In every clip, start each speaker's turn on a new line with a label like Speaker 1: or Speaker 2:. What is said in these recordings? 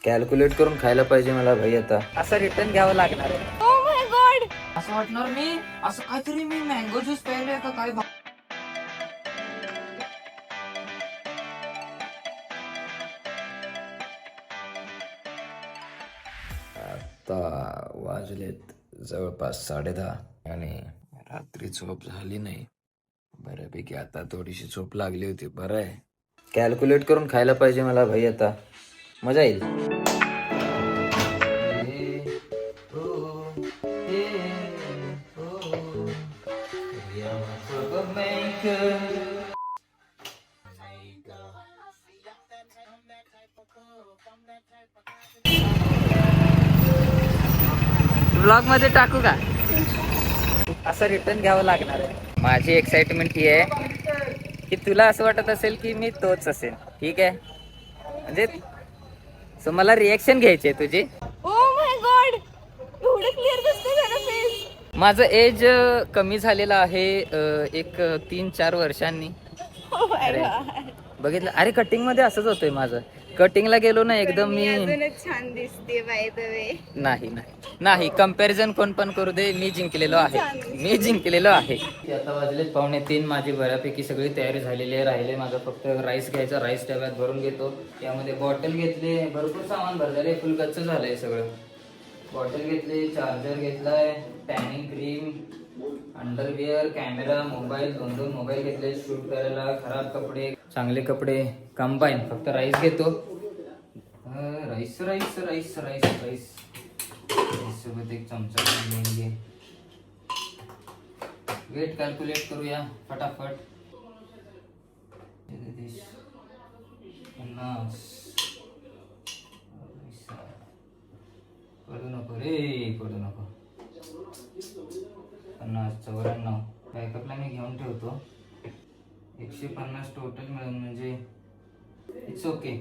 Speaker 1: Calculate करून खायला पाहिजे मला भाई. आता
Speaker 2: असं रिटर्न घ्यावं लागणार आहे.
Speaker 3: ओ माय गॉड,
Speaker 2: असं वाटणार मी असं काहीतरी मी मँगो ज्यूस प्यायलोय का काय.
Speaker 1: आता वाजलेत जवळपास 10:30 आणि रात्री झोप झाली नाही बऱ्यापैकी. आता थोडीशी झोप लागली होती. बरं आहे, कॅल्क्युलेट करून खायला पाहिजे मला भाई. आता मजा येईल.
Speaker 2: ब्लॉग मध्ये टाकू का? असं रिटर्न घ्यावं लागणार आहे. माझी एक्साइटमेंट ही आहे की तुला असं वाटत असेल की मी तोच असेल. ठीक आहे, म्हणजे सो मला रिएक्शन घ्यायची आहे तुझी.
Speaker 3: ओ माय गॉड, एवढं क्लिअर दिसतंय त्याला फेस.
Speaker 2: माझं एज कमी झालेलं आहे एक 3-4 वर्षांनी.
Speaker 3: ओ माय
Speaker 2: अरे.
Speaker 3: गॉड,
Speaker 2: बघितलं, अरे कटिंग मध्ये असंच होतंय माझं. कटिंगला गेलो ना एकदम मी
Speaker 3: अजूनच छान दिसते बाय द वे.
Speaker 2: नाही कंपॅरिझन कोण पण करू दे. मी जिंकलेलो आहे. आता वाजलेत 2:45. माझी बऱ्यापैकी सगळी तयारी झालेली आहे. राहिले माझं फक्त राईस घ्यायचा. राईस डब्यात भरून घेतो. त्यामध्ये बॉटल घेतले, भरपूर सामान भरलेलं आहे. फुल गच्च झालंय सगळं. बॉटल घेतले, चार्जर घेतलाय, tanning cream, underwear, camera, mobile, 2 mobile घेतले शूट करायला. खराब कपडे, चांगले कपडे, कंबाईन. फक्त राईस घेतो. Rice rice rice rice rice सोबत एक चमचा घे. वेट कॅल्क्युलेट करूया फटाफट. 50. पडू नको रे, पडू नको. 50, 94. बॅकअपला मी घेऊन ठेवतो. 150 टोटल मिळून म्हणजे इट्स ओके.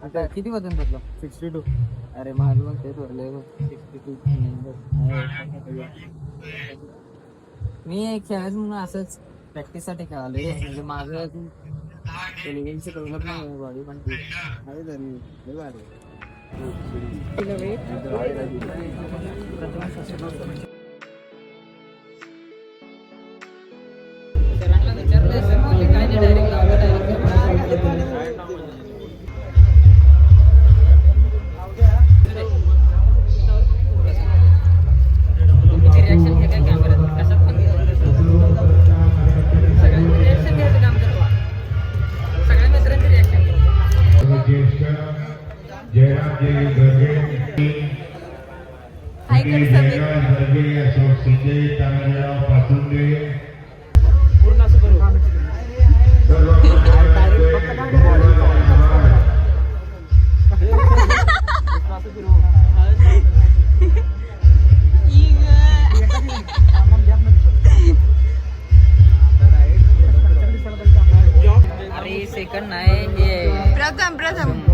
Speaker 2: आता किती वजन बदला? 62. अरे माझं पण तेच भरलंय 62. मी खेळायचं म्हणून असंच प्रॅक्टिस साठी खेळालोय. म्हणजे माझं लेव्हलचं डेव्हलप नाही बॉडी पण सरांना विचारलं काय नाही, डायरेक्ट
Speaker 3: हाय कर
Speaker 2: पूर्ण असं करू. अरे सेकंड नाही हे
Speaker 3: प्रथम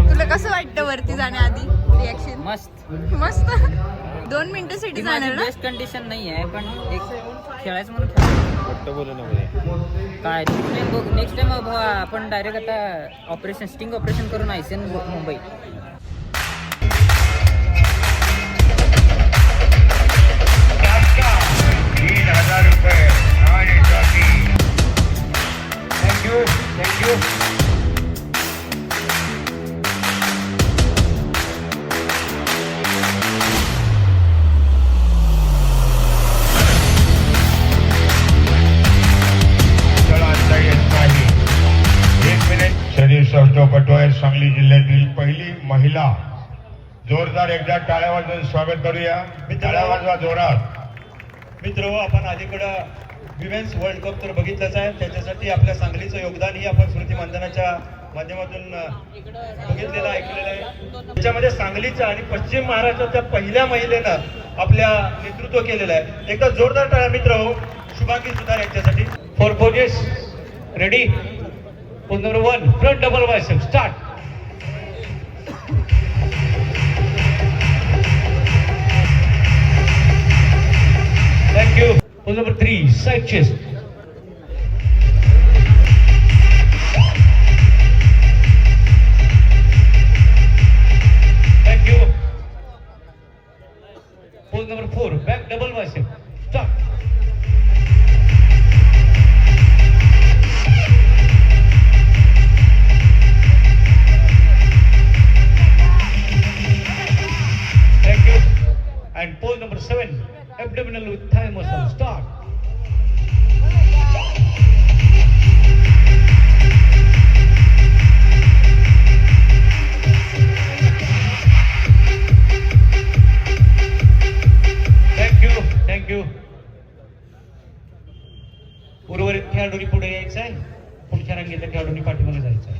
Speaker 3: तुला कसं वाटतं वरती जाण्याआधी रिॲक्शन?
Speaker 2: मस्त
Speaker 3: मस्त. 2 मिनिटासाठी जाणार ना?
Speaker 2: बेस्ट कंडिशन नाही आहे पण एक खेळायचं म्हणून काय नेक्स्ट टाइम आपण डायरेक्ट आता ऑपरेशन स्टिंग ऑपरेशन करून आयसीएन मुंबई.
Speaker 4: थँक्यू. सौष्ठवपटू आहे. सांगली जिल्ह्यातील पहिली महिला. जोरदार एकदा टाळ्या वाजवून स्वागत करूया. टाळ्या वाजवा जोरात.
Speaker 5: मित्र आपण अलीकडं विमेन्स वर्ल्ड कप तर बघितलंच आहे, त्याच्यासाठी आपल्या सांगलीचं योगदानही आपण स्मृती मानधनाच्या माध्यमातून बघितलेलं ऐकलेलं आहे. त्याच्यामध्ये सांगलीच्या आणि पश्चिम महाराष्ट्राच्या पहिल्या महिलेनं आपल्या नेतृत्व केलेलं आहे. एका जोरदार टाळ्या मित्र हो शुभांगी सुतार यांच्यासाठी. Four poses ready. Pose number 1 front double bicep start. Thank you. Pose number 3, side chest. Thank you. Pose number 4, back double bicep. Start. Thank you. And pose number 7. Abdominal with thigh muscle. Start. Thank you. उर्वरित खेळाडूंनी पुढे यायचं आहे. पुढच्या रांगेतल्या खेळाडूंनी पाठीमागे जायचं आहे.